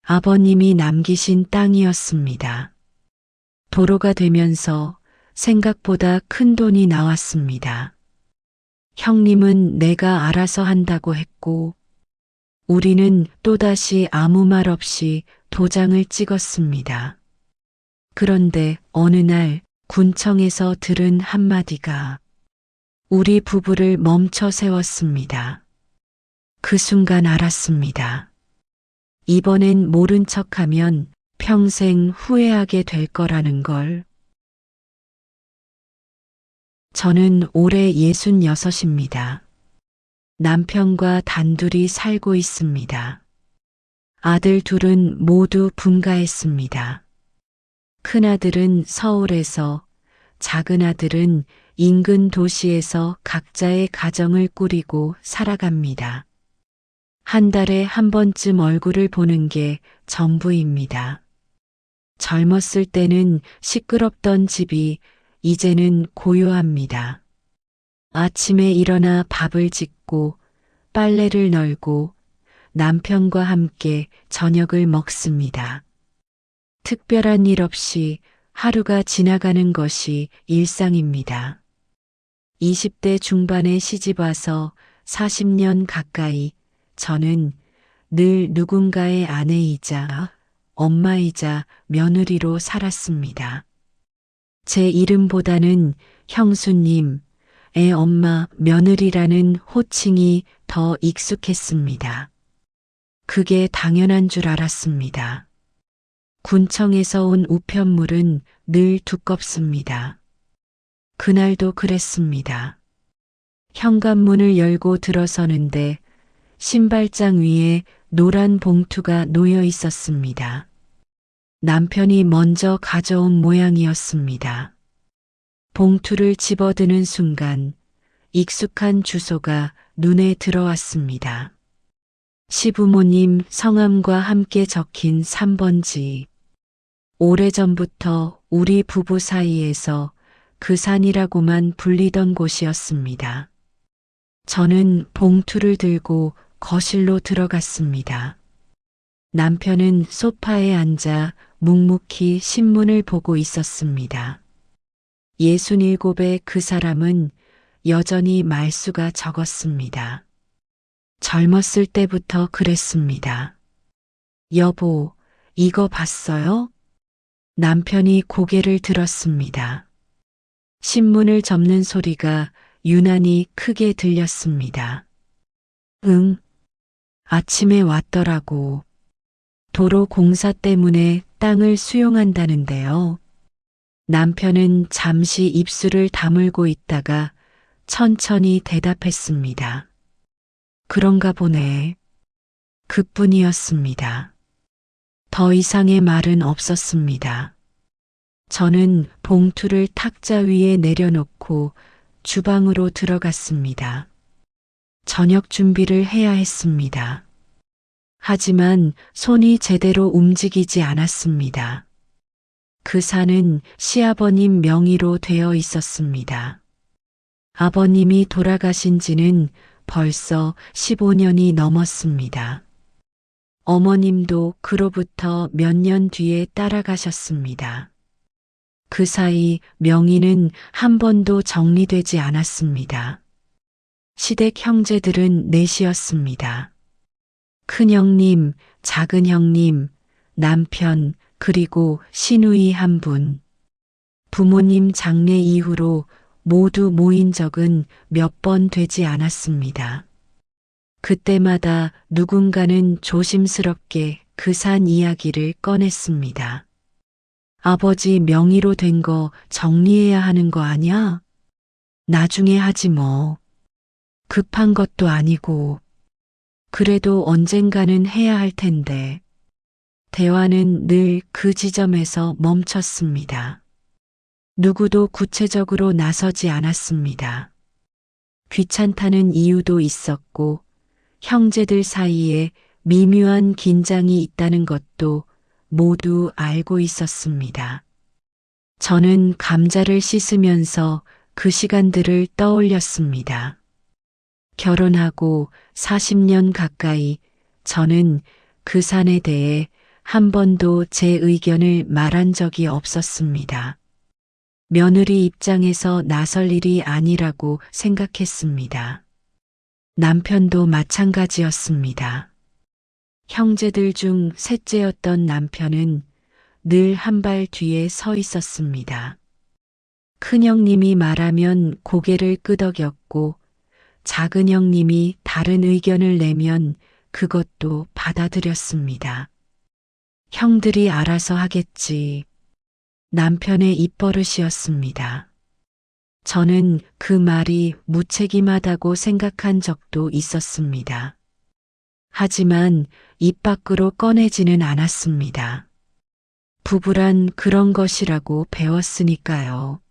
아버님이 남기신 땅이었습니다. 도로가 되면서 생각보다 큰 돈이 나왔습니다. 형님은 내가 알아서 한다고 했고, 우리는 또다시 아무 말 없이 도장을 찍었습니다. 그런데 어느 날 군청에서 들은 한마디가 우리 부부를 멈춰 세웠습니다. 그 순간 알았습니다. 이번엔 모른 척하면 평생 후회하게 될 거라는 걸. 저는 올해 66입니다. 남편과 단둘이 살고 있습니다. 아들 둘은 모두 분가했습니다. 큰아들은 서울에서, 작은아들은 인근 도시에서 각자의 가정을 꾸리고 살아갑니다. 한 달에 한 번쯤 얼굴을 보는 게 전부입니다. 젊었을 때는 시끄럽던 집이 이제는 고요합니다. 아침에 일어나 밥을 짓고 빨래를 널고 남편과 함께 저녁을 먹습니다. 특별한 일 없이 하루가 지나가는 것이 일상입니다. 20대 중반에 시집와서 40년 가까이 저는 늘 누군가의 아내이자 엄마이자 며느리로 살았습니다. 제 이름보다는 형수님, 애 엄마, 며느리라는 호칭이 더 익숙했습니다. 그게 당연한 줄 알았습니다. 군청에서 온 우편물은 늘 두껍습니다. 그날도 그랬습니다. 현관문을 열고 들어서는데 신발장 위에 노란 봉투가 놓여 있었습니다. 남편이 먼저 가져온 모양이었습니다. 봉투를 집어드는 순간 익숙한 주소가 눈에 들어왔습니다. 시부모님 성함과 함께 적힌 3번지. 오래전부터 우리 부부 사이에서 그 산이라고만 불리던 곳이었습니다. 저는 봉투를 들고 거실로 들어갔습니다. 남편은 소파에 앉아 묵묵히 신문을 보고 있었습니다. 67의 그 사람은 여전히 말수가 적었습니다. 젊었을 때부터 그랬습니다. 여보, 이거 봤어요? 남편이 고개를 들었습니다. 신문을 접는 소리가 유난히 크게 들렸습니다. 응, 아침에 왔더라고. 도로 공사 때문에 땅을 수용한다는데요. 남편은 잠시 입술을 다물고 있다가 천천히 대답했습니다. 그런가 보네. 그뿐이었습니다. 더 이상의 말은 없었습니다. 저는 봉투를 탁자 위에 내려놓고 주방으로 들어갔습니다. 저녁 준비를 해야 했습니다. 하지만 손이 제대로 움직이지 않았습니다. 그 산은 시아버님 명의로 되어 있었습니다. 아버님이 돌아가신 지는 벌써 15년이 넘었습니다. 어머님도 그로부터 몇 년 뒤에 따라가셨습니다. 그 사이 명의는 한 번도 정리되지 않았습니다. 시댁 형제들은 넷이었습니다. 큰형님, 작은형님, 남편, 그리고 시누이 한 분. 부모님 장례 이후로 모두 모인 적은 몇 번 되지 않았습니다. 그때마다 누군가는 조심스럽게 그 산 이야기를 꺼냈습니다. 아버지 명의로 된 거 정리해야 하는 거 아니야? 나중에 하지 뭐. 급한 것도 아니고. 그래도 언젠가는 해야 할 텐데. 대화는 늘 그 지점에서 멈췄습니다. 누구도 구체적으로 나서지 않았습니다. 귀찮다는 이유도 있었고, 형제들 사이에 미묘한 긴장이 있다는 것도 모두 알고 있었습니다. 저는 감자를 씻으면서 그 시간들을 떠올렸습니다. 결혼하고 40년 가까이 저는 그 산에 대해 한 번도 제 의견을 말한 적이 없었습니다. 며느리 입장에서 나설 일이 아니라고 생각했습니다. 남편도 마찬가지였습니다. 형제들 중 셋째였던 남편은 늘 한 발 뒤에 서 있었습니다. 큰형님이 말하면 고개를 끄덕였고 작은 형님이 다른 의견을 내면 그것도 받아들였습니다. 형들이 알아서 하겠지. 남편의 입버릇이었습니다. 저는 그 말이 무책임하다고 생각한 적도 있었습니다. 하지만 입 밖으로 꺼내지는 않았습니다. 부부란 그런 것이라고 배웠으니까요.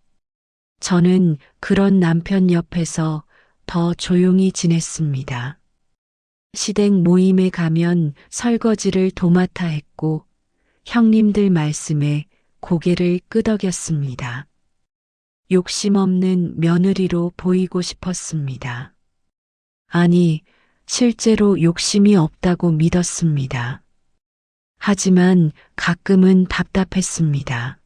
저는 그런 남편 옆에서 더 조용히 지냈습니다. 시댁 모임에 가면 설거지를 도맡아 했고 형님들 말씀에 고개를 끄덕였습니다. 욕심 없는 며느리로 보이고 싶었습니다. 아니, 실제로 욕심이 없다고 믿었습니다. 하지만 가끔은 답답했습니다.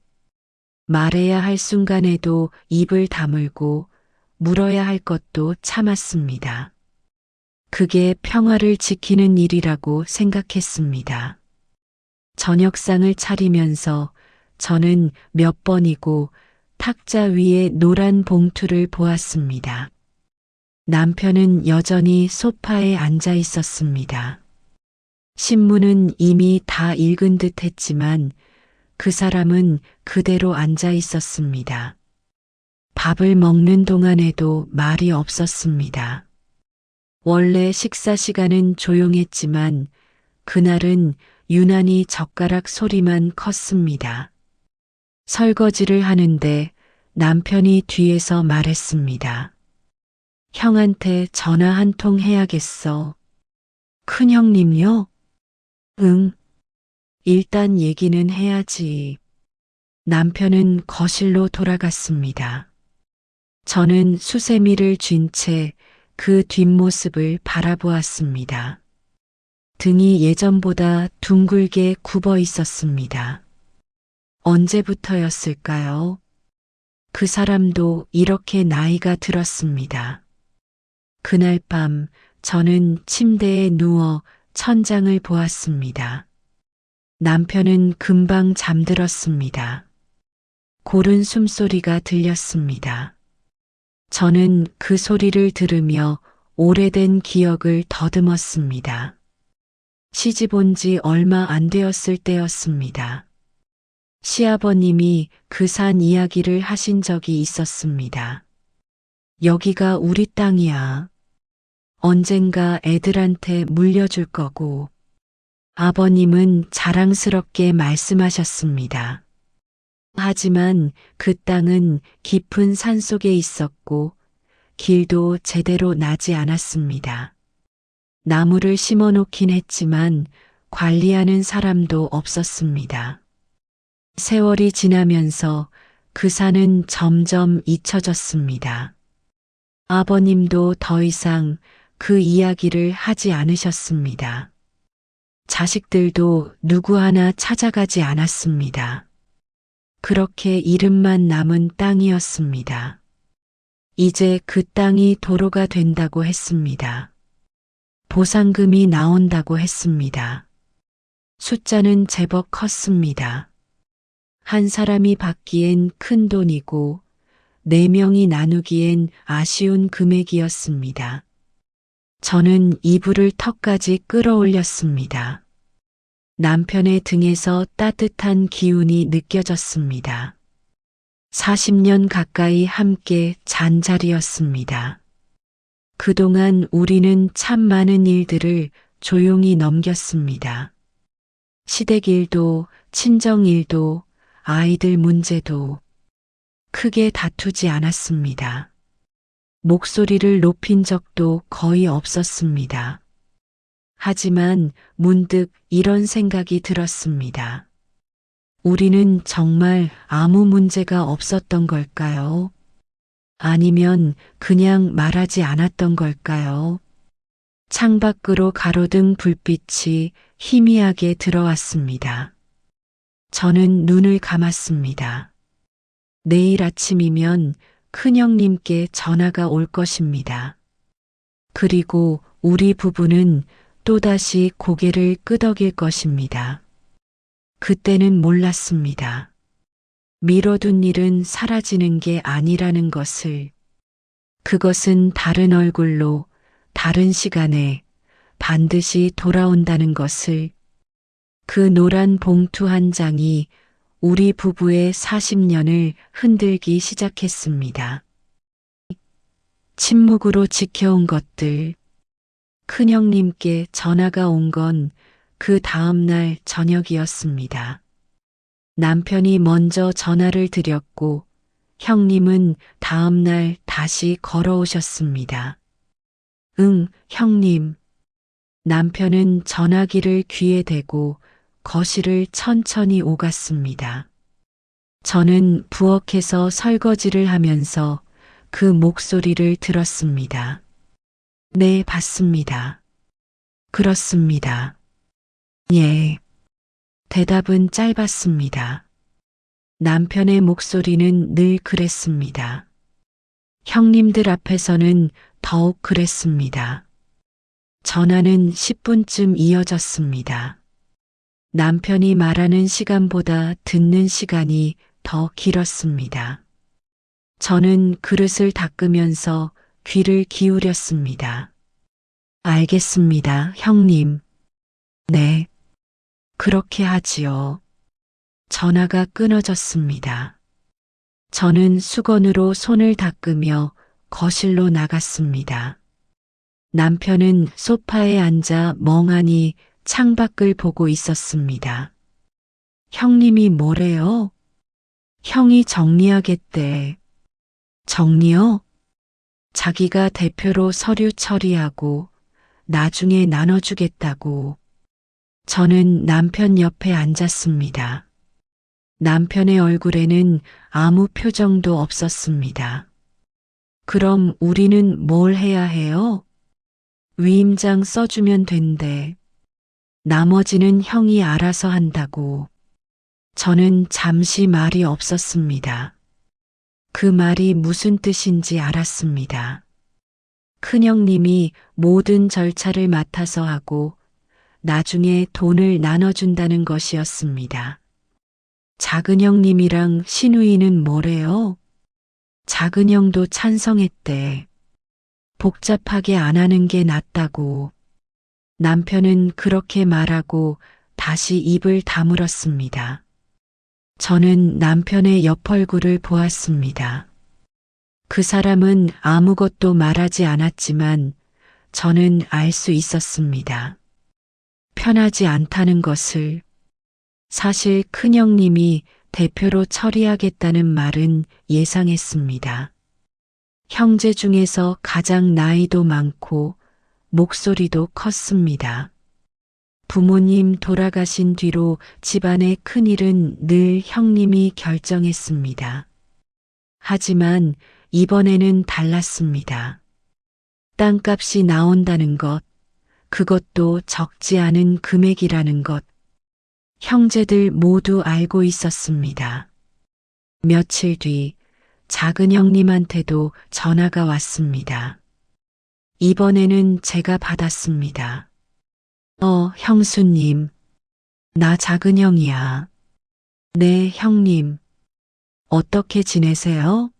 말해야 할 순간에도 입을 다물고 물어야 할 것도 참았습니다. 그게 평화를 지키는 일이라고 생각했습니다. 저녁상을 차리면서 저는 몇 번이고 탁자 위에 노란 봉투를 보았습니다. 남편은 여전히 소파에 앉아 있었습니다. 신문은 이미 다 읽은 듯 했지만 그 사람은 그대로 앉아 있었습니다. 밥을 먹는 동안에도 말이 없었습니다. 원래 식사 시간은 조용했지만 그날은 유난히 젓가락 소리만 컸습니다. 설거지를 하는데 남편이 뒤에서 말했습니다. 형한테 전화 한 통 해야겠어. 큰형님요? 응. 일단 얘기는 해야지. 남편은 거실로 돌아갔습니다. 저는 수세미를 쥔 채 그 뒷모습을 바라보았습니다. 등이 예전보다 둥글게 굽어 있었습니다. 언제부터였을까요? 그 사람도 이렇게 나이가 들었습니다. 그날 밤 저는 침대에 누워 천장을 보았습니다. 남편은 금방 잠들었습니다. 고른 숨소리가 들렸습니다. 저는 그 소리를 들으며 오래된 기억을 더듬었습니다. 시집 온 지 얼마 안 되었을 때였습니다. 시아버님이 그 산 이야기를 하신 적이 있었습니다. 여기가 우리 땅이야. 언젠가 애들한테 물려줄 거고. 아버님은 자랑스럽게 말씀하셨습니다. 하지만 그 땅은 깊은 산속에 있었고 길도 제대로 나지 않았습니다. 나무를 심어 놓긴 했지만 관리하는 사람도 없었습니다. 세월이 지나면서 그 산은 점점 잊혀졌습니다. 아버님도 더 이상 그 이야기를 하지 않으셨습니다. 자식들도 누구 하나 찾아가지 않았습니다. 그렇게 이름만 남은 땅이었습니다. 이제 그 땅이 도로가 된다고 했습니다. 보상금이 나온다고 했습니다. 숫자는 제법 컸습니다. 한 사람이 받기엔 큰 돈이고 4명이 나누기엔 아쉬운 금액이었습니다. 저는 이불을 턱까지 끌어올렸습니다. 남편의 등에서 따뜻한 기운이 느껴졌습니다. 40년 가까이 함께 잔자리였습니다. 그동안 우리는 참 많은 일들을 조용히 넘겼습니다. 시댁 일도, 친정 일도, 아이들 문제도 크게 다투지 않았습니다. 목소리를 높인 적도 거의 없었습니다. 하지만 문득 이런 생각이 들었습니다. 우리는 정말 아무 문제가 없었던 걸까요? 아니면 그냥 말하지 않았던 걸까요? 창밖으로 가로등 불빛이 희미하게 들어왔습니다. 저는 눈을 감았습니다. 내일 아침이면 큰형님께 전화가 올 것입니다. 그리고 우리 부부는 또다시 고개를 끄덕일 것입니다. 그때는 몰랐습니다. 미뤄둔 일은 사라지는 게 아니라는 것을. 그것은 다른 얼굴로, 다른 시간에 반드시 돌아온다는 것을. 그 노란 봉투 한 장이 우리 부부의 40년을 흔들기 시작했습니다. 침묵으로 지켜온 것들. 큰형님께 전화가 온 건 그 다음 날 저녁이었습니다. 남편이 먼저 전화를 드렸고 형님은 다음 날 다시 걸어오셨습니다. 응, 형님. 남편은 전화기를 귀에 대고 거실을 천천히 오갔습니다. 저는 부엌에서 설거지를 하면서 그 목소리를 들었습니다. 네, 받습니다. 그렇습니다. 예. 대답은 짧았습니다. 남편의 목소리는 늘 그랬습니다. 형님들 앞에서는 더욱 그랬습니다. 전화는 10분쯤 이어졌습니다. 남편이 말하는 시간보다 듣는 시간이 더 길었습니다. 저는 그릇을 닦으면서 귀를 기울였습니다. 알겠습니다, 형님. 네. 그렇게 하지요. 전화가 끊어졌습니다. 저는 수건으로 손을 닦으며 거실로 나갔습니다. 남편은 소파에 앉아 멍하니 창밖을 보고 있었습니다. 형님이 뭐래요? 형이 정리하겠대. 정리요? 자기가 대표로 서류 처리하고 나중에 나눠주겠다고. 저는 남편 옆에 앉았습니다. 남편의 얼굴에는 아무 표정도 없었습니다. 그럼 우리는 뭘 해야 해요? 위임장 써주면 된대. 나머지는 형이 알아서 한다고. 저는 잠시 말이 없었습니다. 그 말이 무슨 뜻인지 알았습니다. 큰형님이 모든 절차를 맡아서 하고 나중에 돈을 나눠준다는 것이었습니다. 작은 형님이랑 시누이는 뭐래요? 작은 형도 찬성했대. 복잡하게 안 하는 게 낫다고. 남편은 그렇게 말하고 다시 입을 다물었습니다. 저는 남편의 옆 얼굴을 보았습니다. 그 사람은 아무것도 말하지 않았지만 저는 알 수 있었습니다. 편하지 않다는 것을. 사실 큰형님이 대표로 처리하겠다는 말은 예상했습니다. 형제 중에서 가장 나이도 많고 목소리도 컸습니다. 부모님 돌아가신 뒤로 집안의 큰일은 늘 형님이 결정했습니다. 하지만 이번에는 달랐습니다. 땅값이 나온다는 것, 그것도 적지 않은 금액이라는 것, 형제들 모두 알고 있었습니다. 며칠 뒤 작은 형님한테도 전화가 왔습니다. 이번에는 제가 받았습니다. 형수님. 나 작은 형이야. 네, 형님. 어떻게 지내세요?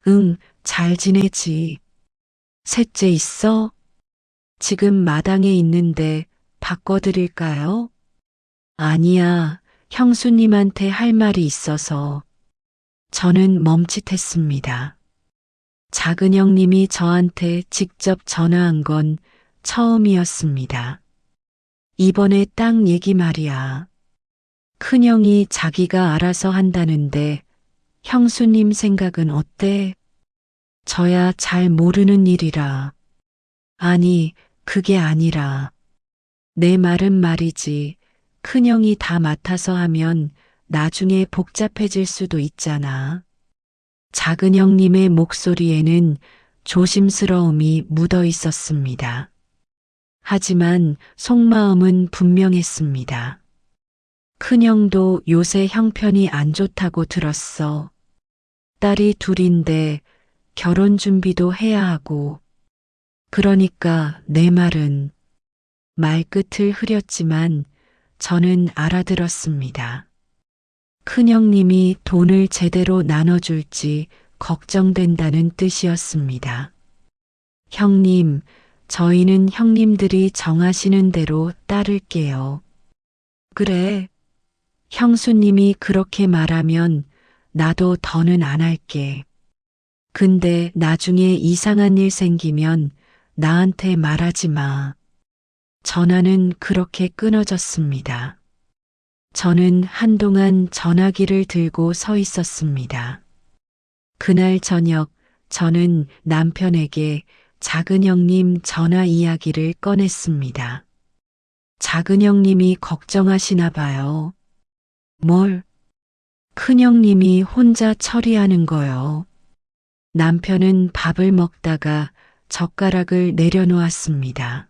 응, 잘 지내지. 셋째 있어? 지금 마당에 있는데 바꿔드릴까요? 아니야, 형수님한테 할 말이 있어서. 저는 멈칫했습니다. 작은 형님이 저한테 직접 전화한 건 처음이었습니다. 이번에 땅 얘기 말이야. 큰형이 자기가 알아서 한다는데 형수님 생각은 어때? 저야 잘 모르는 일이라. 아니, 그게 아니라. 내 말은 말이지. 큰형이 다 맡아서 하면 나중에 복잡해질 수도 있잖아. 작은 형님의 목소리에는 조심스러움이 묻어 있었습니다. 하지만 속마음은 분명했습니다. 큰형도 요새 형편이 안 좋다고 들었어. 딸이 둘인데 결혼 준비도 해야 하고. 그러니까 내 말은 말끝을 흐렸지만 저는 알아들었습니다. 큰형님이 돈을 제대로 나눠줄지 걱정된다는 뜻이었습니다. 형님, 저희는 형님들이 정하시는 대로 따를게요. 그래. 형수님이 그렇게 말하면 나도 더는 안 할게. 근데 나중에 이상한 일 생기면 나한테 말하지 마. 전화는 그렇게 끊어졌습니다. 저는 한동안 전화기를 들고 서 있었습니다. 그날 저녁 저는 남편에게 작은 형님 전화 이야기를 꺼냈습니다. 작은 형님이 걱정하시나 봐요. 뭘? 큰 형님이 혼자 처리하는 거요. 남편은 밥을 먹다가 젓가락을 내려놓았습니다.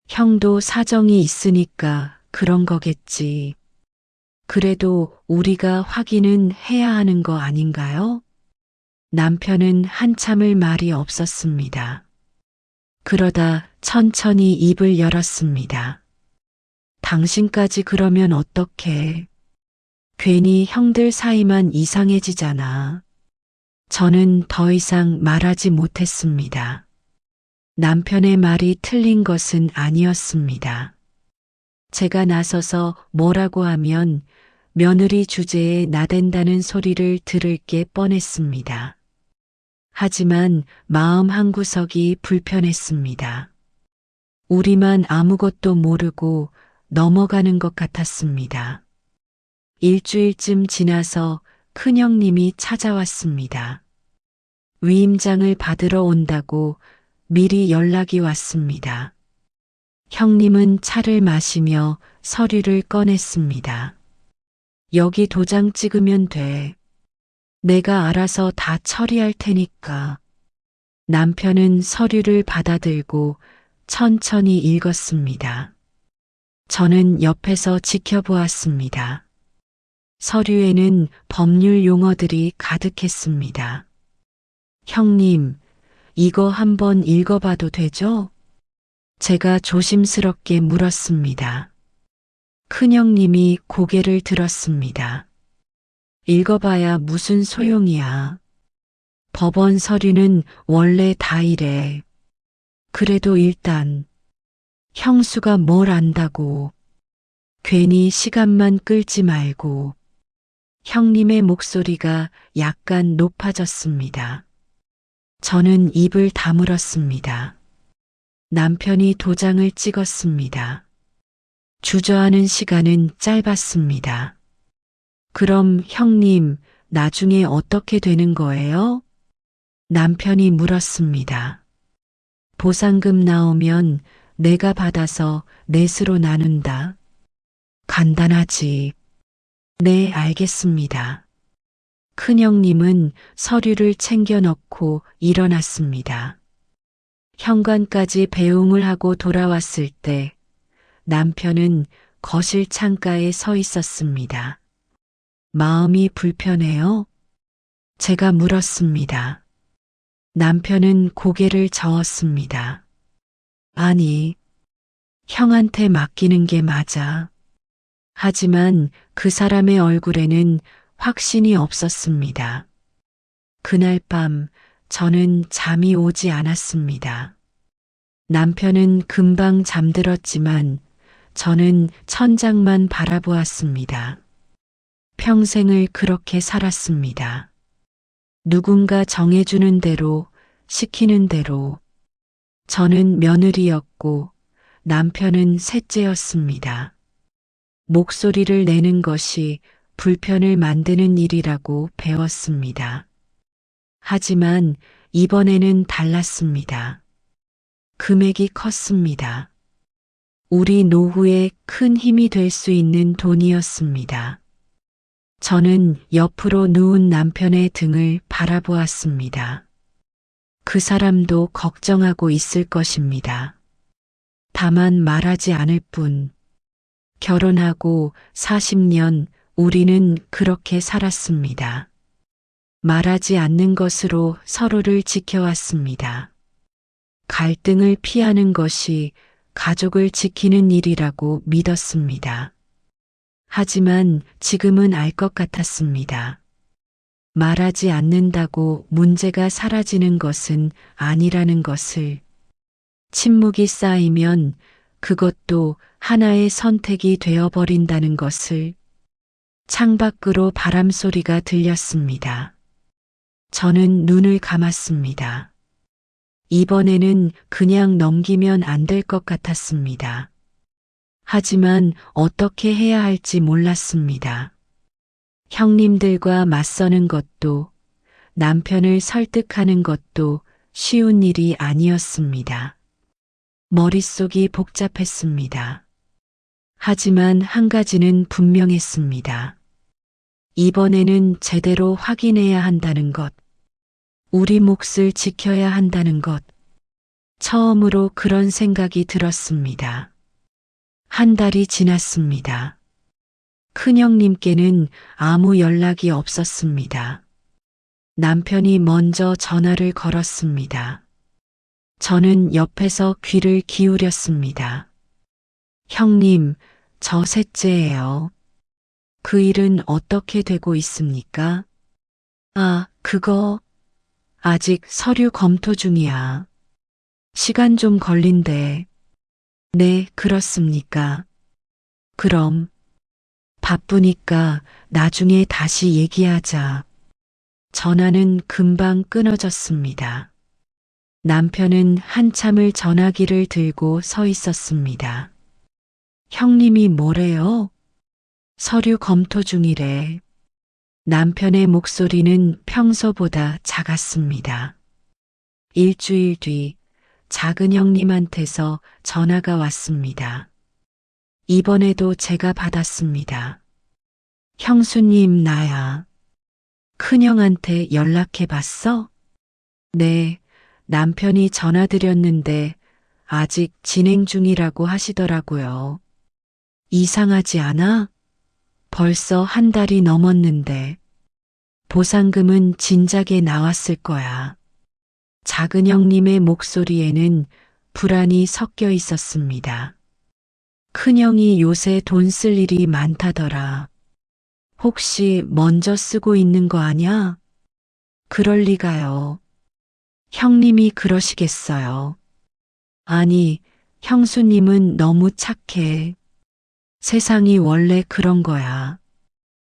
형도 사정이 있으니까 그런 거겠지. 그래도 우리가 확인은 해야 하는 거 아닌가요? 남편은 한참을 말이 없었습니다. 그러다 천천히 입을 열었습니다. 당신까지 그러면 어떡해? 괜히 형들 사이만 이상해지잖아. 저는 더 이상 말하지 못했습니다. 남편의 말이 틀린 것은 아니었습니다. 제가 나서서 뭐라고 하면 며느리 주제에 나댄다는 소리를 들을 게 뻔했습니다. 하지만 마음 한구석이 불편했습니다. 우리만 아무것도 모르고 넘어가는 것 같았습니다. 일주일쯤 지나서 큰형님이 찾아왔습니다. 위임장을 받으러 온다고 미리 연락이 왔습니다. 형님은 차를 마시며 서류를 꺼냈습니다. 여기 도장 찍으면 돼. 내가 알아서 다 처리할 테니까. 남편은 서류를 받아들고 천천히 읽었습니다. 저는 옆에서 지켜보았습니다. 서류에는 법률 용어들이 가득했습니다. 형님, 이거 한번 읽어봐도 되죠? 제가 조심스럽게 물었습니다. 큰형님이 고개를 들었습니다. 읽어봐야 무슨 소용이야. 법원 서류는 원래 다 이래. 그래도 일단 형수가 뭘 안다고. 괜히 시간만 끌지 말고. 형님의 목소리가 약간 높아졌습니다. 저는 입을 다물었습니다. 남편이 도장을 찍었습니다. 주저하는 시간은 짧았습니다. 그럼 형님, 나중에 어떻게 되는 거예요? 남편이 물었습니다. 보상금 나오면 내가 받아서 넷으로 나눈다. 간단하지. 네, 알겠습니다. 큰형님은 서류를 챙겨 넣고 일어났습니다. 현관까지 배웅을 하고 돌아왔을 때 남편은 거실 창가에 서 있었습니다. 마음이 불편해요? 제가 물었습니다. 남편은 고개를 저었습니다. 아니, 형한테 맡기는 게 맞아. 하지만 그 사람의 얼굴에는 확신이 없었습니다. 그날 밤 저는 잠이 오지 않았습니다. 남편은 금방 잠들었지만 저는 천장만 바라보았습니다. 평생을 그렇게 살았습니다. 누군가 정해주는 대로, 시키는 대로. 저는 며느리였고 남편은 셋째였습니다. 목소리를 내는 것이 불편을 만드는 일이라고 배웠습니다. 하지만 이번에는 달랐습니다. 금액이 컸습니다. 우리 노후에 큰 힘이 될 수 있는 돈이었습니다. 저는 옆으로 누운 남편의 등을 바라보았습니다. 그 사람도 걱정하고 있을 것입니다. 다만 말하지 않을 뿐. 결혼하고 40년 우리는 그렇게 살았습니다. 말하지 않는 것으로 서로를 지켜왔습니다. 갈등을 피하는 것이 가족을 지키는 일이라고 믿었습니다. 하지만 지금은 알 것 같았습니다. 말하지 않는다고 문제가 사라지는 것은 아니라는 것을. 침묵이 쌓이면 그것도 하나의 선택이 되어버린다는 것을. 창밖으로 바람소리가 들렸습니다. 저는 눈을 감았습니다. 이번에는 그냥 넘기면 안 될 것 같았습니다. 하지만 어떻게 해야 할지 몰랐습니다. 형님들과 맞서는 것도 남편을 설득하는 것도 쉬운 일이 아니었습니다. 머릿속이 복잡했습니다. 하지만 한 가지는 분명했습니다. 이번에는 제대로 확인해야 한다는 것. 우리 몫을 지켜야 한다는 것. 처음으로 그런 생각이 들었습니다. 한 달이 지났습니다. 큰형님께는 아무 연락이 없었습니다. 남편이 먼저 전화를 걸었습니다. 저는 옆에서 귀를 기울였습니다. 형님, 저 셋째예요. 그 일은 어떻게 되고 있습니까? 아, 그거 아직 서류 검토 중이야. 시간 좀 걸린대. 네, 그렇습니까? 그럼 바쁘니까 나중에 다시 얘기하자. 전화는 금방 끊어졌습니다. 남편은 한참을 전화기를 들고 서 있었습니다. 형님이 뭐래요? 서류 검토 중이래. 남편의 목소리는 평소보다 작았습니다. 일주일 뒤 작은 형님한테서 전화가 왔습니다. 이번에도 제가 받았습니다. 형수님, 나야. 큰형한테 연락해 봤어? 네, 남편이 전화드렸는데 아직 진행 중이라고 하시더라고요. 이상하지 않아? 벌써 한 달이 넘었는데 보상금은 진작에 나왔을 거야. 작은 형님의 목소리에는 불안이 섞여 있었습니다. 큰형이 요새 돈 쓸 일이 많다더라. 혹시 먼저 쓰고 있는 거 아냐? 그럴 리가요. 형님이 그러시겠어요. 아니, 형수님은 너무 착해. 세상이 원래 그런 거야.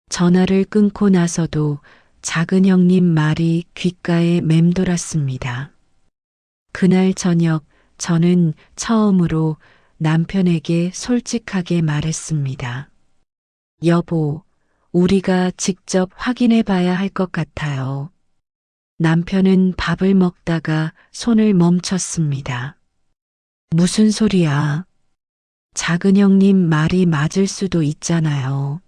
전화를 끊고 나서도 작은 형님 말이 귓가에 맴돌았습니다. 그날 저녁 저는 처음으로 남편에게 솔직하게 말했습니다. 여보, 우리가 직접 확인해 봐야 할 것 같아요. 남편은 밥을 먹다가 손을 멈췄습니다. 무슨 소리야? 작은 형님 말이 맞을 수도 있잖아요.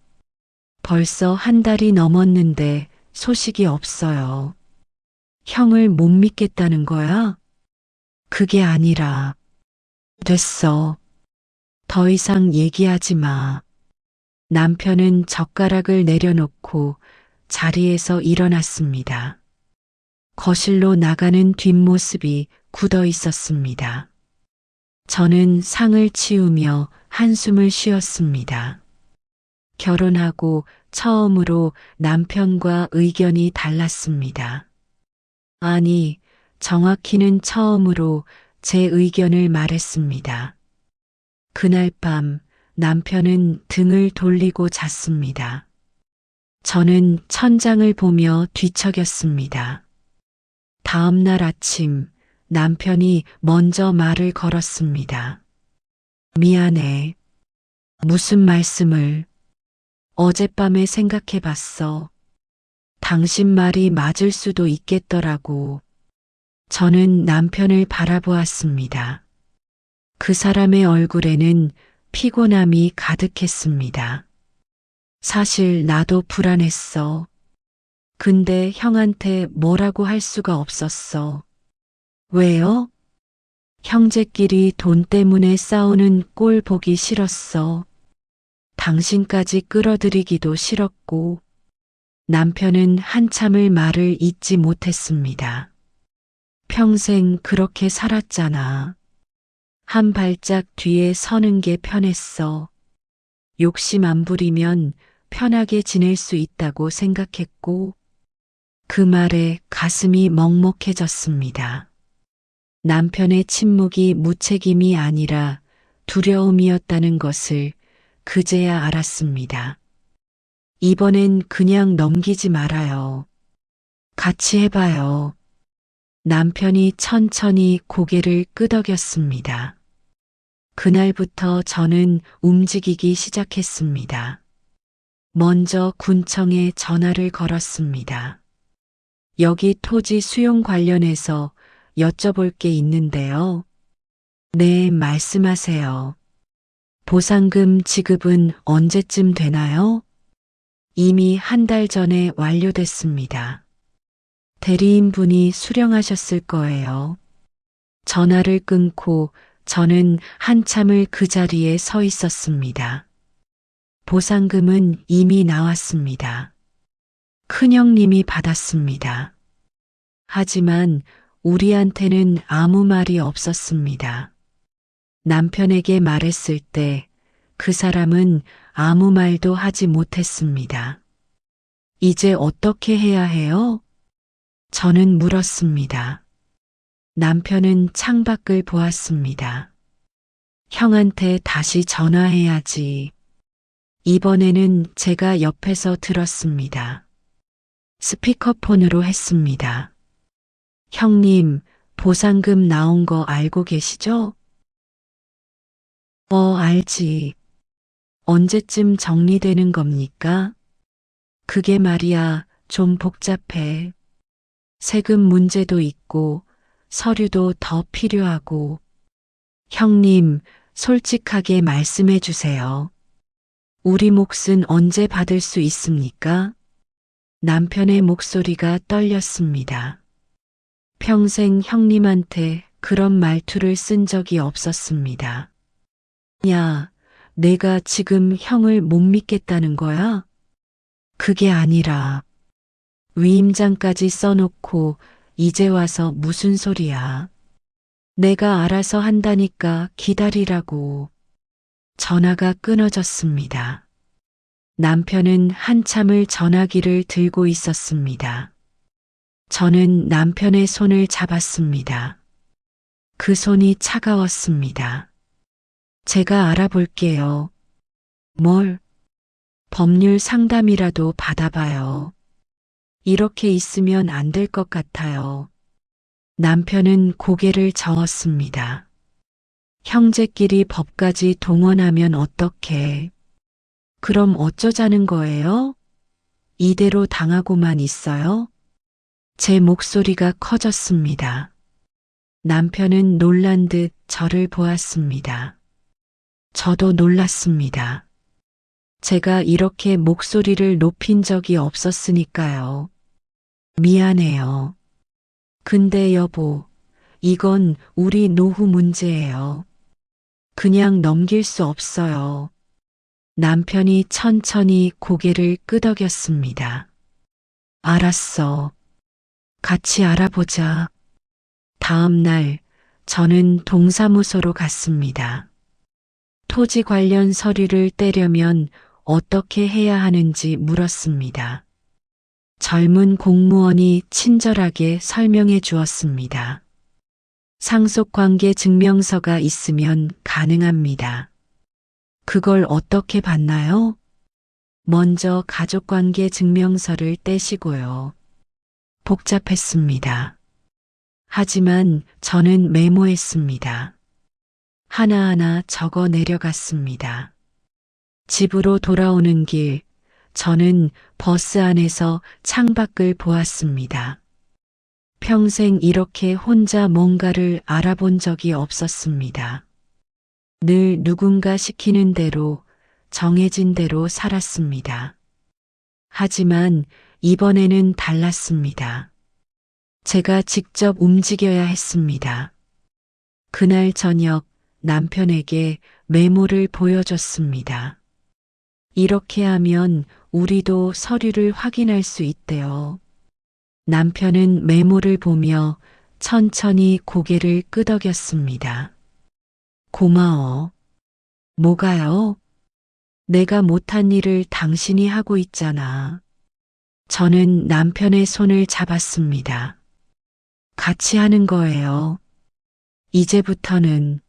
벌써 한 달이 넘었는데 소식이 없어요. 형을 못 믿겠다는 거야? 그게 아니라. 됐어. 더 이상 얘기하지 마. 남편은 젓가락을 내려놓고 자리에서 일어났습니다. 거실로 나가는 뒷모습이 굳어 있었습니다. 저는 상을 치우며 한숨을 쉬었습니다. 결혼하고 처음으로 남편과 의견이 달랐습니다. 아니, 정확히는 처음으로 제 의견을 말했습니다. 그날 밤 남편은 등을 돌리고 잤습니다. 저는 천장을 보며 뒤척였습니다. 다음 날 아침 남편이 먼저 말을 걸었습니다. 미안해. 무슨 말씀을? 어젯밤에 생각해 봤어. 당신 말이 맞을 수도 있겠더라고. 저는 남편을 바라보았습니다. 그 사람의 얼굴에는 피곤함이 가득했습니다. 사실 나도 불안했어. 근데 형한테 뭐라고 할 수가 없었어. 왜요? 형제끼리 돈 때문에 싸우는 꼴 보기 싫었어. 당신까지 끌어들이기도 싫었고, 남편은 한참을 말을 잇지 못했습니다. 평생 그렇게 살았잖아. 한 발짝 뒤에 서는 게 편했어. 욕심 안 부리면 편하게 지낼 수 있다고 생각했고, 그 말에 가슴이 먹먹해졌습니다. 남편의 침묵이 무책임이 아니라 두려움이었다는 것을 그제야 알았습니다. 이번엔 그냥 넘기지 말아요. 같이 해봐요. 남편이 천천히 고개를 끄덕였습니다. 그날부터 저는 움직이기 시작했습니다. 먼저 군청에 전화를 걸었습니다. 여기 토지 수용 관련해서 여쭤볼 게 있는데요. 네, 말씀하세요. 보상금 지급은 언제쯤 되나요? 이미 한 달 전에 완료됐습니다. 대리인분이 수령하셨을 거예요. 전화를 끊고 저는 한참을 그 자리에 서 있었습니다. 보상금은 이미 나왔습니다. 큰형님이 받았습니다. 하지만 우리한테는 아무 말이 없었습니다. 남편에게 말했을 때 그 사람은 아무 말도 하지 못했습니다. 이제 어떻게 해야 해요? 저는 물었습니다. 남편은 창밖을 보았습니다. 형한테 다시 전화해야지. 이번에는 제가 옆에서 들었습니다. 스피커폰으로 했습니다. 형님, 보상금 나온 거 알고 계시죠? 알지. 언제쯤 정리되는 겁니까? 그게 말이야, 좀 복잡해. 세금 문제도 있고, 서류도 더 필요하고. 형님, 솔직하게 말씀해 주세요. 우리 몫은 언제 받을 수 있습니까? 남편의 목소리가 떨렸습니다. 평생 형님한테 그런 말투를 쓴 적이 없었습니다. 야, 내가 지금 형을 못 믿겠다는 거야? 그게 아니라 위임장까지 써놓고 이제 와서 무슨 소리야. 내가 알아서 한다니까 기다리라고. 전화가 끊어졌습니다. 남편은 한참을 전화기를 들고 있었습니다. 저는 남편의 손을 잡았습니다. 그 손이 차가웠습니다. 제가 알아볼게요. 뭘? 법률 상담이라도 받아봐요. 이렇게 있으면 안 될 것 같아요. 남편은 고개를 저었습니다. 형제끼리 법까지 동원하면 어떡해. 그럼 어쩌자는 거예요? 이대로 당하고만 있어요? 제 목소리가 커졌습니다. 남편은 놀란 듯 저를 보았습니다. 저도 놀랐습니다. 제가 이렇게 목소리를 높인 적이 없었으니까요. 미안해요. 근데 여보, 이건 우리 노후 문제예요. 그냥 넘길 수 없어요. 남편이 천천히 고개를 끄덕였습니다. 알았어. 같이 알아보자. 다음 날 저는 동사무소로 갔습니다. 토지 관련 서류를 떼려면 어떻게 해야 하는지 물었습니다. 젊은 공무원이 친절하게 설명해 주었습니다. 상속관계 증명서가 있으면 가능합니다. 그걸 어떻게 받나요? 먼저 가족관계 증명서를 떼시고요. 복잡했습니다. 하지만 저는 메모했습니다. 하나하나 적어 내려갔습니다. 집으로 돌아오는 길, 저는 버스 안에서 창밖을 보았습니다. 평생 이렇게 혼자 뭔가를 알아본 적이 없었습니다. 늘 누군가 시키는 대로, 정해진 대로 살았습니다. 하지만 이번에는 달랐습니다. 제가 직접 움직여야 했습니다. 그날 저녁 남편에게 메모를 보여줬습니다. 이렇게 하면 우리도 서류를 확인할 수 있대요. 남편은 메모를 보며 천천히 고개를 끄덕였습니다. 고마워. 뭐가요? 내가 못한 일을 당신이 하고 있잖아. 저는 남편의 손을 잡았습니다. 같이 하는 거예요. 이제부터는.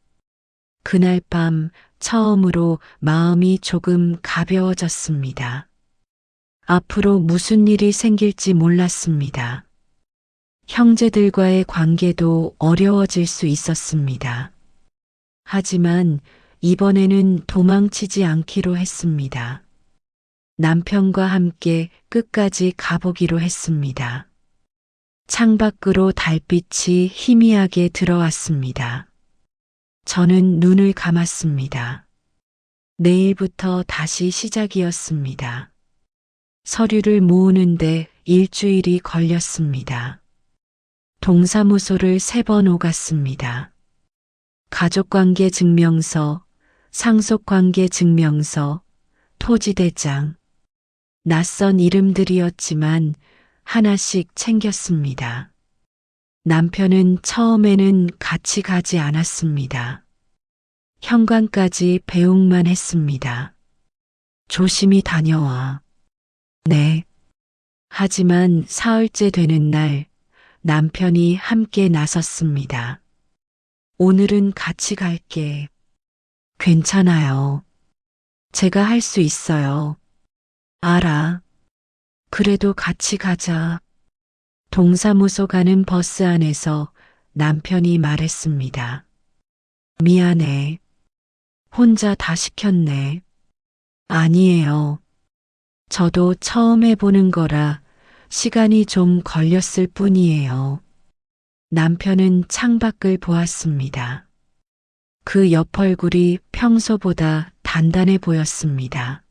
그날 밤 처음으로 마음이 조금 가벼워졌습니다. 앞으로 무슨 일이 생길지 몰랐습니다. 형제들과의 관계도 어려워질 수 있었습니다. 하지만 이번에는 도망치지 않기로 했습니다. 남편과 함께 끝까지 가보기로 했습니다. 창밖으로 달빛이 희미하게 들어왔습니다. 저는 눈을 감았습니다. 내일부터 다시 시작이었습니다. 서류를 모으는데 일주일이 걸렸습니다. 동사무소를 3번 오갔습니다. 가족관계 증명서, 상속관계 증명서, 토지대장. 낯선 이름들이었지만 하나씩 챙겼습니다. 남편은 처음에는 같이 가지 않았습니다. 현관까지 배웅만 했습니다. 조심히 다녀와. 네. 하지만 사흘째 되는 날 남편이 함께 나섰습니다. 오늘은 같이 갈게. 괜찮아요. 제가 할 수 있어요. 알아. 그래도 같이 가자. 동사무소 가는 버스 안에서 남편이 말했습니다. 미안해. 혼자 다 시켰네. 아니에요. 저도 처음 해보는 거라 시간이 좀 걸렸을 뿐이에요. 남편은 창밖을 보았습니다. 그 옆 얼굴이 평소보다 단단해 보였습니다.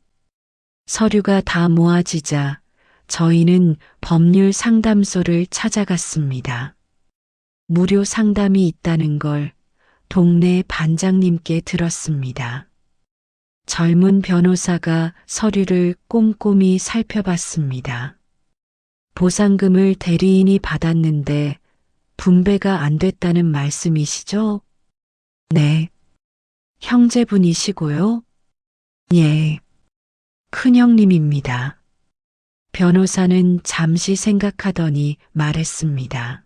서류가 다 모아지자 저희는 법률 상담소를 찾아갔습니다. 무료 상담이 있다는 걸 동네 반장님께 들었습니다. 젊은 변호사가 서류를 꼼꼼히 살펴봤습니다. 보상금을 대리인이 받았는데 분배가 안 됐다는 말씀이시죠? 네. 형제분이시고요? 예. 큰형님입니다. 변호사는 잠시 생각하더니 말했습니다.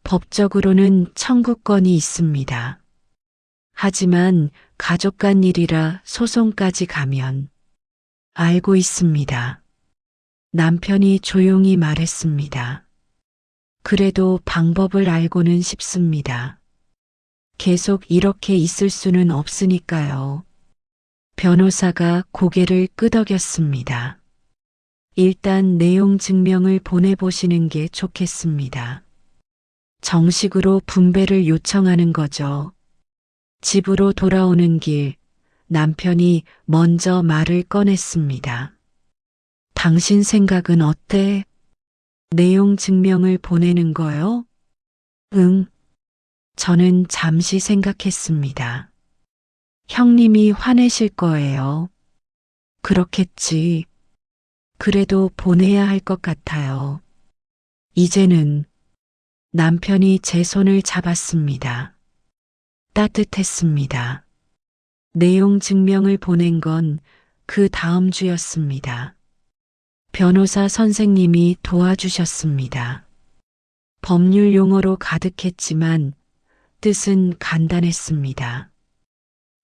법적으로는 청구권이 있습니다. 하지만 가족 간 일이라 소송까지 가면 알고 있습니다. 남편이 조용히 말했습니다. 그래도 방법을 알고는 싶습니다. 계속 이렇게 있을 수는 없으니까요. 변호사가 고개를 끄덕였습니다. 일단 내용 증명을 보내보시는 게 좋겠습니다. 정식으로 분배를 요청하는 거죠. 집으로 돌아오는 길, 남편이 먼저 말을 꺼냈습니다. 당신 생각은 어때? 내용 증명을 보내는 거요? 응. 저는 잠시 생각했습니다. 형님이 화내실 거예요. 그렇겠지. 그래도 보내야 할 것 같아요. 이제는 남편이 제 손을 잡았습니다. 따뜻했습니다. 내용 증명을 보낸 건 그 다음 주였습니다. 변호사 선생님이 도와주셨습니다. 법률 용어로 가득했지만 뜻은 간단했습니다.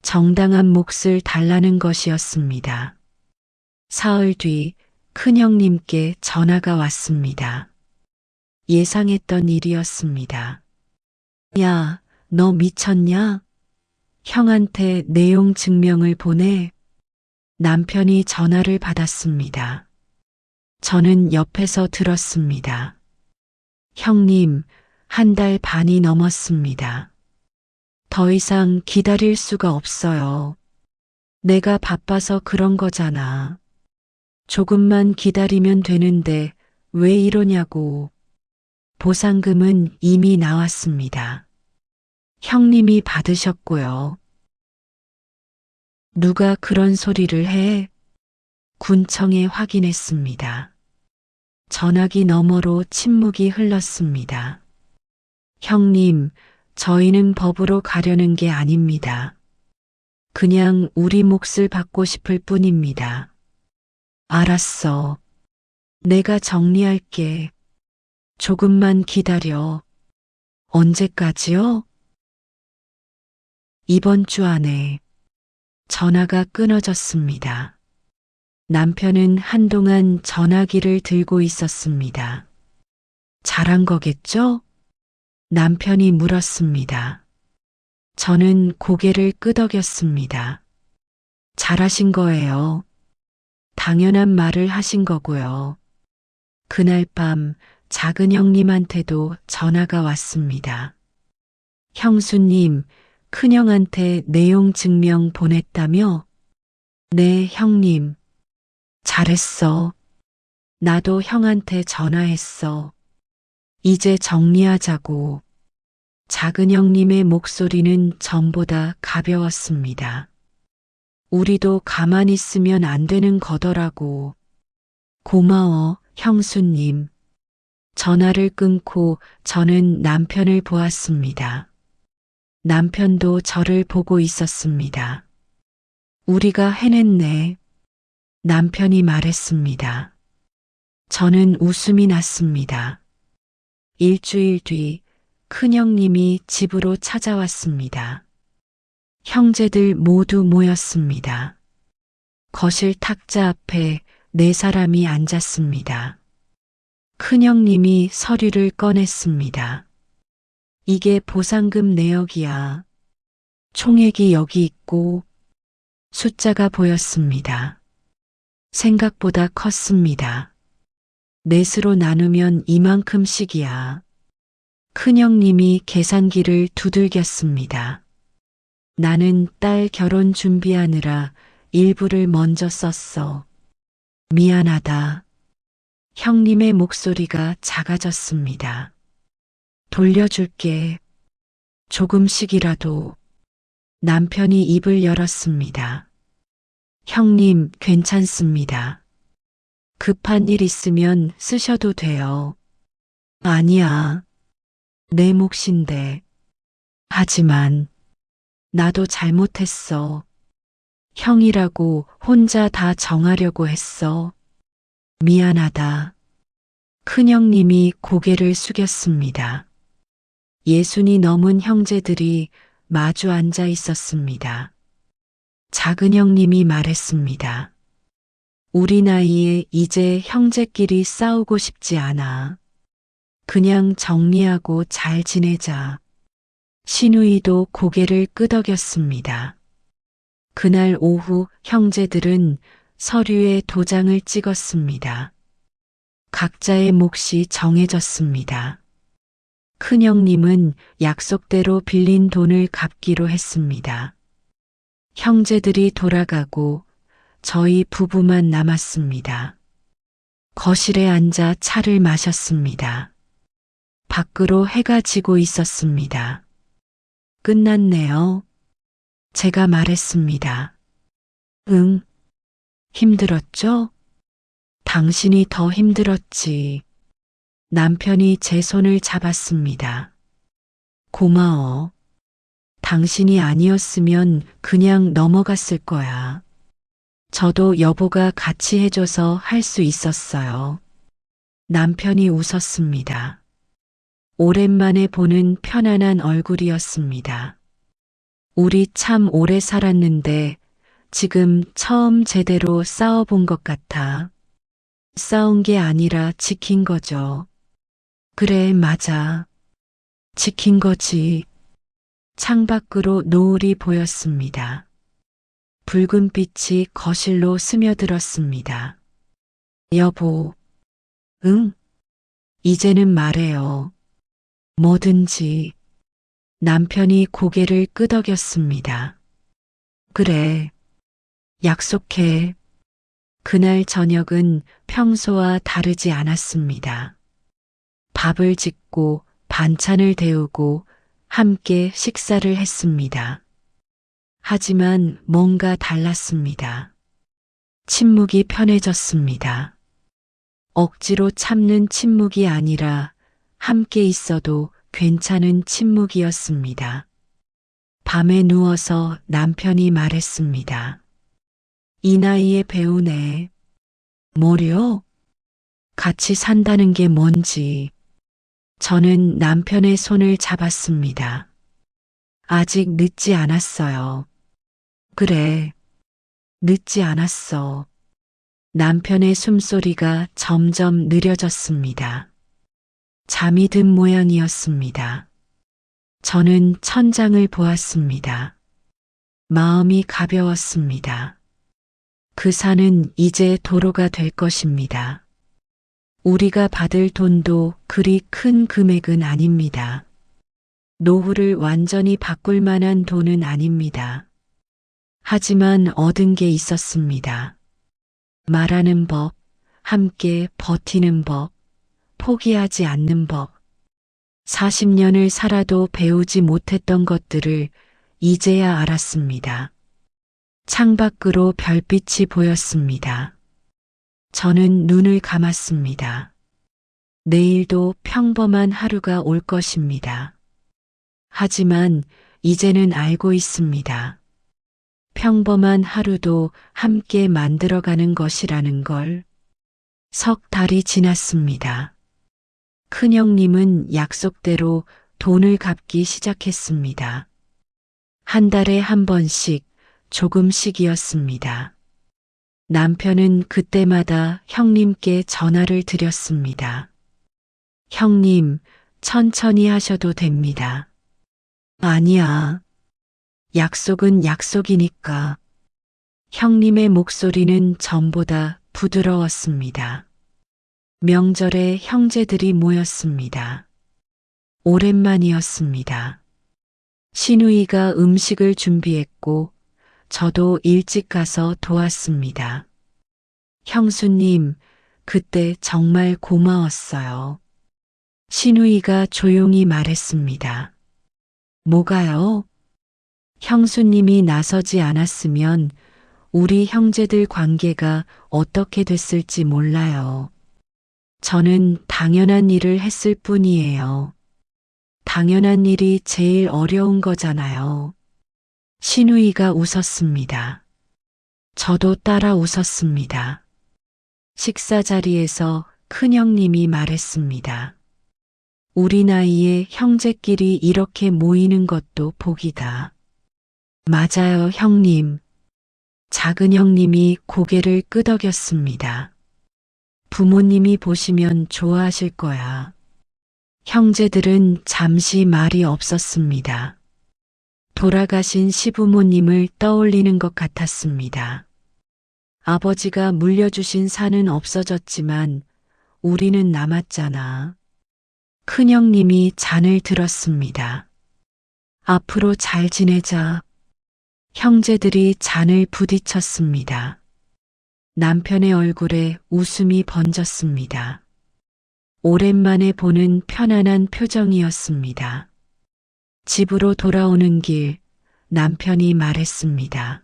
정당한 몫을 달라는 것이었습니다. 사흘 뒤 큰형님께 전화가 왔습니다. 예상했던 일이었습니다. 야, 너 미쳤냐? 형한테 내용 증명을 보내. 남편이 전화를 받았습니다. 저는 옆에서 들었습니다. 형님, 1달 반이 넘었습니다. 더 이상 기다릴 수가 없어요. 내가 바빠서 그런 거잖아. 조금만 기다리면 되는데 왜 이러냐고. 보상금은 이미 나왔습니다. 형님이 받으셨고요. 누가 그런 소리를 해? 군청에 확인했습니다. 전화기 너머로 침묵이 흘렀습니다. 형님, 저희는 법으로 가려는 게 아닙니다. 그냥 우리 몫을 받고 싶을 뿐입니다. 알았어. 내가 정리할게. 조금만 기다려. 언제까지요? 이번 주 안에. 전화가 끊어졌습니다. 남편은 한동안 전화기를 들고 있었습니다. 잘한 거겠죠? 남편이 물었습니다. 저는 고개를 끄덕였습니다. 잘하신 거예요. 당연한 말을 하신 거고요. 그날 밤 작은 형님한테도 전화가 왔습니다. 형수님, 큰형한테 내용 증명 보냈다며? 네, 형님. 잘했어. 나도 형한테 전화했어. 이제 정리하자고. 작은 형님의 목소리는 전보다 가벼웠습니다. 우리도 가만히 있으면 안 되는 거더라고. 고마워, 형수님. 전화를 끊고 저는 남편을 보았습니다. 남편도 저를 보고 있었습니다. 우리가 해냈네. 남편이 말했습니다. 저는 웃음이 났습니다. 일주일 뒤 큰형님이 집으로 찾아왔습니다. 형제들 모두 모였습니다. 거실 탁자 앞에 네 사람이 앉았습니다. 큰형님이 서류를 꺼냈습니다. 이게 보상금 내역이야. 총액이 여기 있고 숫자가 보였습니다. 생각보다 컸습니다. 넷으로 나누면 이만큼씩이야. 큰형님이 계산기를 두들겼습니다. 나는 딸 결혼 준비하느라 일부를 먼저 썼어. 미안하다. 형님의 목소리가 작아졌습니다. 돌려줄게. 조금씩이라도. 남편이 입을 열었습니다. 형님, 괜찮습니다. 급한 일 있으면 쓰셔도 돼요. 아니야. 내 몫인데. 하지만 나도 잘못했어. 형이라고 혼자 다 정하려고 했어. 미안하다. 큰형님이 고개를 숙였습니다. 예순이 넘은 형제들이 마주 앉아 있었습니다. 작은 형님이 말했습니다. 우리 나이에 이제 형제끼리 싸우고 싶지 않아. 그냥 정리하고 잘 지내자. 신우이도 고개를 끄덕였습니다. 그날 오후 형제들은 서류에 도장을 찍었습니다. 각자의 몫이 정해졌습니다. 큰형님은 약속대로 빌린 돈을 갚기로 했습니다. 형제들이 돌아가고 저희 부부만 남았습니다. 거실에 앉아 차를 마셨습니다. 밖으로 해가 지고 있었습니다. 끝났네요. 제가 말했습니다. 응. 힘들었죠? 당신이 더 힘들었지. 남편이 제 손을 잡았습니다. 고마워. 당신이 아니었으면 그냥 넘어갔을 거야. 저도 여보가 같이 해줘서 할 수 있었어요. 남편이 웃었습니다. 오랜만에 보는 편안한 얼굴이었습니다. 우리 참 오래 살았는데 지금 처음 제대로 싸워본 것 같아. 싸운 게 아니라 지킨 거죠. 그래, 맞아. 지킨 거지. 창밖으로 노을이 보였습니다. 붉은 빛이 거실로 스며들었습니다. 여보. 응? 이제는 말해요. 뭐든지. 남편이 고개를 끄덕였습니다. 그래. 약속해. 그날 저녁은 평소와 다르지 않았습니다. 밥을 짓고 반찬을 데우고 함께 식사를 했습니다. 하지만 뭔가 달랐습니다. 침묵이 편해졌습니다. 억지로 참는 침묵이 아니라 함께 있어도 괜찮은 침묵이었습니다. 밤에 누워서 남편이 말했습니다. 이 나이에 배우네. 뭐려? 같이 산다는 게 뭔지. 저는 남편의 손을 잡았습니다. 아직 늦지 않았어요. 그래, 늦지 않았어. 남편의 숨소리가 점점 느려졌습니다. 잠이 든 모양이었습니다. 저는 천장을 보았습니다. 마음이 가벼웠습니다. 그 산은 이제 도로가 될 것입니다. 우리가 받을 돈도 그리 큰 금액은 아닙니다. 노후를 완전히 바꿀 만한 돈은 아닙니다. 하지만 얻은 게 있었습니다. 말하는 법, 함께 버티는 법, 포기하지 않는 법. 40년을 살아도 배우지 못했던 것들을 이제야 알았습니다. 창밖으로 별빛이 보였습니다. 저는 눈을 감았습니다. 내일도 평범한 하루가 올 것입니다. 하지만 이제는 알고 있습니다. 평범한 하루도 함께 만들어가는 것이라는 걸. 석 달이 지났습니다. 큰형님은 약속대로 돈을 갚기 시작했습니다. 한 달에 한 번씩 조금씩이었습니다. 남편은 그때마다 형님께 전화를 드렸습니다. 형님, 천천히 하셔도 됩니다. 아니야. 약속은 약속이니까. 형님의 목소리는 전보다 부드러웠습니다. 명절에 형제들이 모였습니다. 오랜만이었습니다. 시누이가 음식을 준비했고 저도 일찍 가서 도왔습니다. 형수님, 그때 정말 고마웠어요. 시누이가 조용히 말했습니다. 뭐가요? 형수님이 나서지 않았으면 우리 형제들 관계가 어떻게 됐을지 몰라요. 저는 당연한 일을 했을 뿐이에요. 당연한 일이 제일 어려운 거잖아요. 시누이가 웃었습니다. 저도 따라 웃었습니다. 식사 자리에서 큰형님이 말했습니다. 우리 나이에 형제끼리 이렇게 모이는 것도 복이다. 맞아요, 형님. 작은 형님이 고개를 끄덕였습니다. 부모님이 보시면 좋아하실 거야. 형제들은 잠시 말이 없었습니다. 돌아가신 시부모님을 떠올리는 것 같았습니다. 아버지가 물려주신 산은 없어졌지만 우리는 남았잖아. 큰형님이 잔을 들었습니다. 앞으로 잘 지내자. 형제들이 잔을 부딪혔습니다. 남편의 얼굴에 웃음이 번졌습니다. 오랜만에 보는 편안한 표정이었습니다. 집으로 돌아오는 길, 남편이 말했습니다.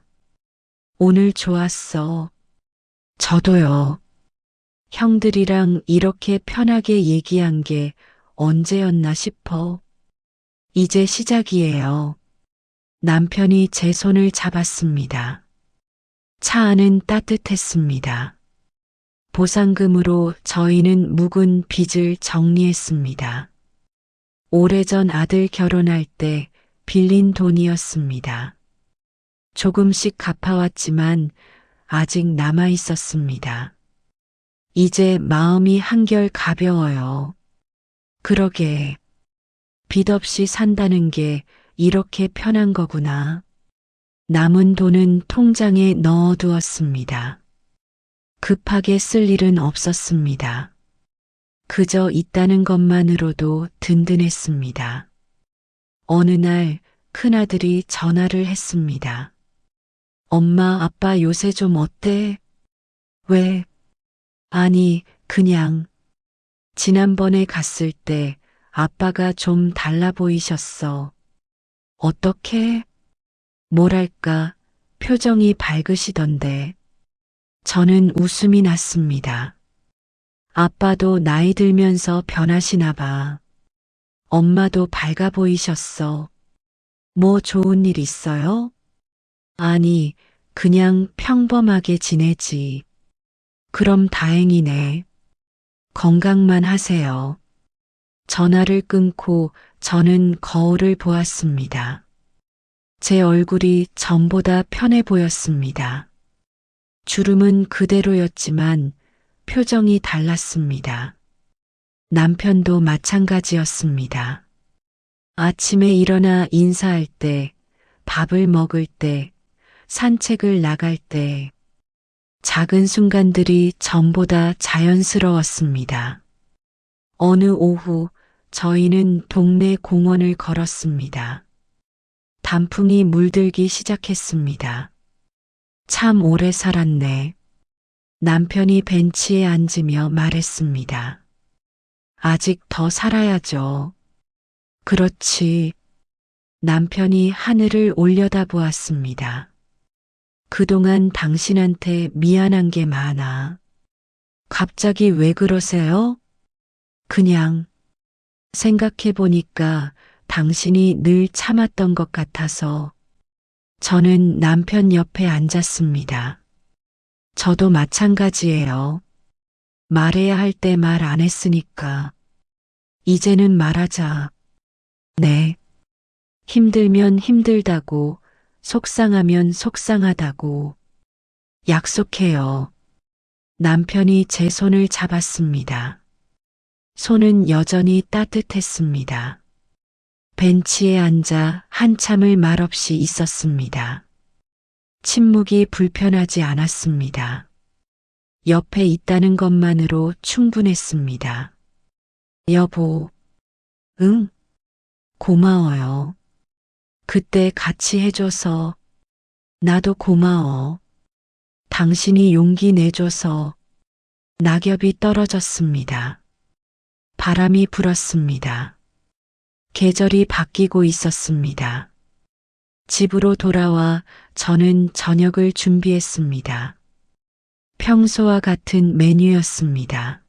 오늘 좋았어. 저도요. 형들이랑 이렇게 편하게 얘기한 게 언제였나 싶어. 이제 시작이에요. 남편이 제 손을 잡았습니다. 차 안은 따뜻했습니다. 보상금으로 저희는 묵은 빚을 정리했습니다. 오래전 아들 결혼할 때 빌린 돈이었습니다. 조금씩 갚아왔지만 아직 남아 있었습니다. 이제 마음이 한결 가벼워요. 그러게, 빚 없이 산다는 게 이렇게 편한 거구나. 남은 돈은 통장에 넣어두었습니다. 급하게 쓸 일은 없었습니다. 그저 있다는 것만으로도 든든했습니다. 어느 날 큰아들이 전화를 했습니다. 엄마, 아빠 요새 좀 어때? 왜? 아니, 그냥. 지난번에 갔을 때 아빠가 좀 달라 보이셨어. 어떻게? 뭐랄까, 표정이 밝으시던데. 저는 웃음이 났습니다. 아빠도 나이 들면서 변하시나 봐. 엄마도 밝아 보이셨어. 뭐 좋은 일 있어요? 아니, 그냥 평범하게 지내지. 그럼 다행이네. 건강만 하세요. 전화를 끊고 저는 거울을 보았습니다. 제 얼굴이 전보다 편해 보였습니다. 주름은 그대로였지만 표정이 달랐습니다. 남편도 마찬가지였습니다. 아침에 일어나 인사할 때, 밥을 먹을 때, 산책을 나갈 때, 작은 순간들이 전보다 자연스러웠습니다. 어느 오후 저희는 동네 공원을 걸었습니다. 단풍이 물들기 시작했습니다. 참 오래 살았네. 남편이 벤치에 앉으며 말했습니다. 아직 더 살아야죠. 그렇지. 남편이 하늘을 올려다보았습니다. 그동안 당신한테 미안한 게 많아. 갑자기 왜 그러세요? 그냥 생각해 보니까 당신이 늘 참았던 것 같아서. 저는 남편 옆에 앉았습니다. 저도 마찬가지예요. 말해야 할 때 말 안 했으니까. 이제는 말하자. 네. 힘들면 힘들다고, 속상하면 속상하다고. 약속해요. 남편이 제 손을 잡았습니다. 손은 여전히 따뜻했습니다. 벤치에 앉아 한참을 말없이 있었습니다. 침묵이 불편하지 않았습니다. 옆에 있다는 것만으로 충분했습니다. 여보, 응? 고마워요. 그때 같이 해줘서. 나도 고마워. 당신이 용기 내줘서. 낙엽이 떨어졌습니다. 바람이 불었습니다. 계절이 바뀌고 있었습니다. 집으로 돌아와 저는 저녁을 준비했습니다. 평소와 같은 메뉴였습니다.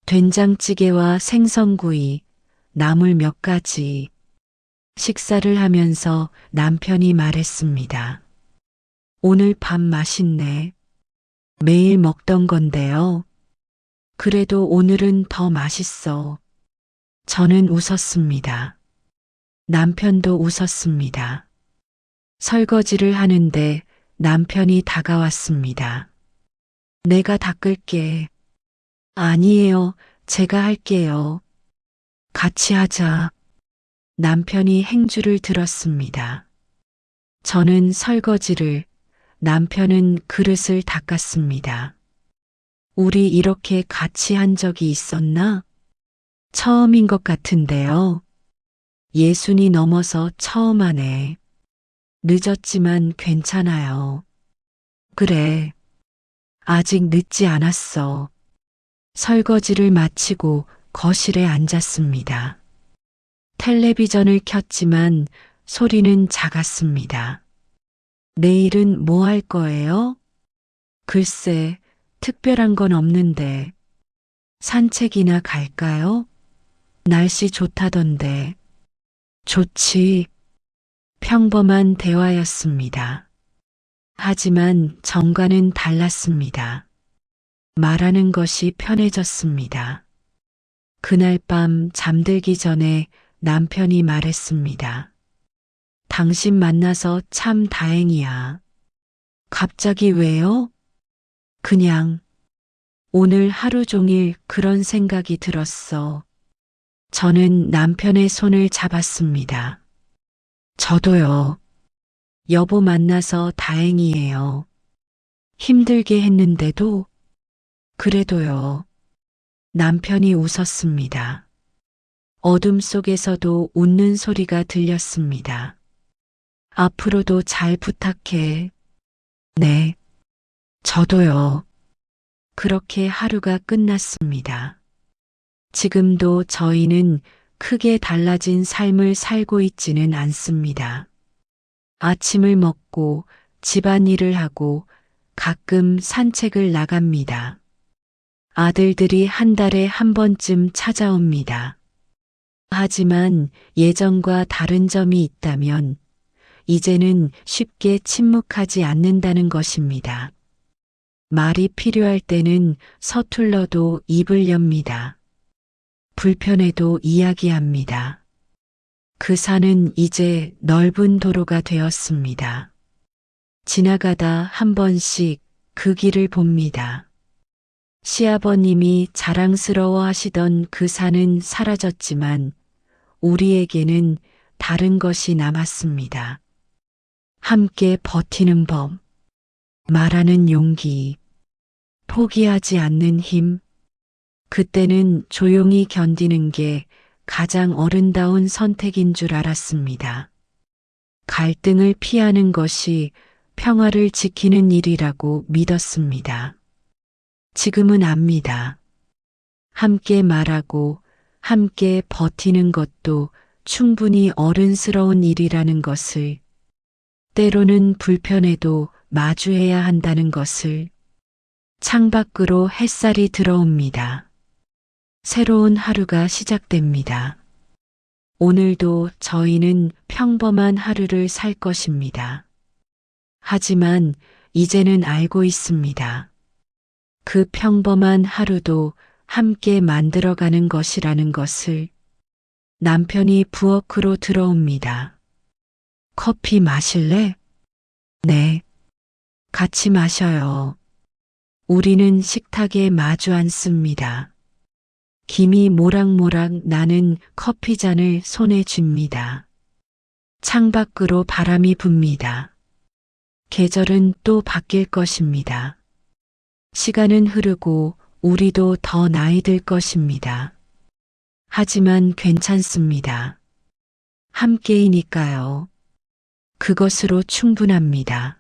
된장찌개와 생선구이, 나물 몇 가지. 식사를 하면서 남편이 말했습니다. 오늘 밥 맛있네. 매일 먹던 건데요. 그래도 오늘은 더 맛있어. 저는 웃었습니다. 남편도 웃었습니다. 설거지를 하는데 남편이 다가왔습니다. 내가 닦을게. 아니에요. 제가 할게요. 같이 하자. 남편이 행주를 들었습니다. 저는 설거지를, 남편은 그릇을 닦았습니다. 우리 이렇게 같이 한 적이 있었나? 처음인 것 같은데요. 예순이 넘어서 처음 하네. 늦었지만 괜찮아요. 그래. 아직 늦지 않았어. 설거지를 마치고 거실에 앉았습니다. 텔레비전을 켰지만 소리는 작았습니다. 내일은 뭐 할 거예요? 글쎄, 특별한 건 없는데. 산책이나 갈까요? 날씨 좋다던데. 좋지. 평범한 대화였습니다. 하지만 정과는 달랐습니다. 말하는 것이 편해졌습니다. 그날 밤 잠들기 전에 남편이 말했습니다. 당신 만나서 참 다행이야. 갑자기 왜요? 그냥 오늘 하루 종일 그런 생각이 들었어. 저는 남편의 손을 잡았습니다. 저도요. 여보 만나서 다행이에요. 힘들게 했는데도, 그래도요. 남편이 웃었습니다. 어둠 속에서도 웃는 소리가 들렸습니다. 앞으로도 잘 부탁해. 네. 저도요. 그렇게 하루가 끝났습니다. 지금도 저희는 크게 달라진 삶을 살고 있지는 않습니다. 아침을 먹고 집안일을 하고 가끔 산책을 나갑니다. 아들들이 한 달에 한 번쯤 찾아옵니다. 하지만 예전과 다른 점이 있다면 이제는 쉽게 침묵하지 않는다는 것입니다. 말이 필요할 때는 서툴러도 입을 엽니다. 불편해도 이야기합니다. 그 산은 이제 넓은 도로가 되었습니다. 지나가다 한 번씩 그 길을 봅니다. 시아버님이 자랑스러워 하시던 그 산은 사라졌지만 우리에게는 다른 것이 남았습니다. 함께 버티는 법, 말하는 용기, 포기하지 않는 힘, 그때는 조용히 견디는 게 가장 어른다운 선택인 줄 알았습니다. 갈등을 피하는 것이 평화를 지키는 일이라고 믿었습니다. 지금은 압니다. 함께 말하고 함께 버티는 것도 충분히 어른스러운 일이라는 것을, 때로는 불편해도 마주해야 한다는 것을. 창밖으로 햇살이 들어옵니다. 새로운 하루가 시작됩니다. 오늘도 저희는 평범한 하루를 살 것입니다. 하지만 이제는 알고 있습니다. 그 평범한 하루도 함께 만들어가는 것이라는 것을. 남편이 부엌으로 들어옵니다. 커피 마실래? 네. 같이 마셔요. 우리는 식탁에 마주 앉습니다. 김이 모락모락 나는 커피잔을 손에 쥡니다. 창밖으로 바람이 붑니다. 계절은 또 바뀔 것입니다. 시간은 흐르고 우리도 더 나이 들 것입니다. 하지만 괜찮습니다. 함께이니까요. 그것으로 충분합니다.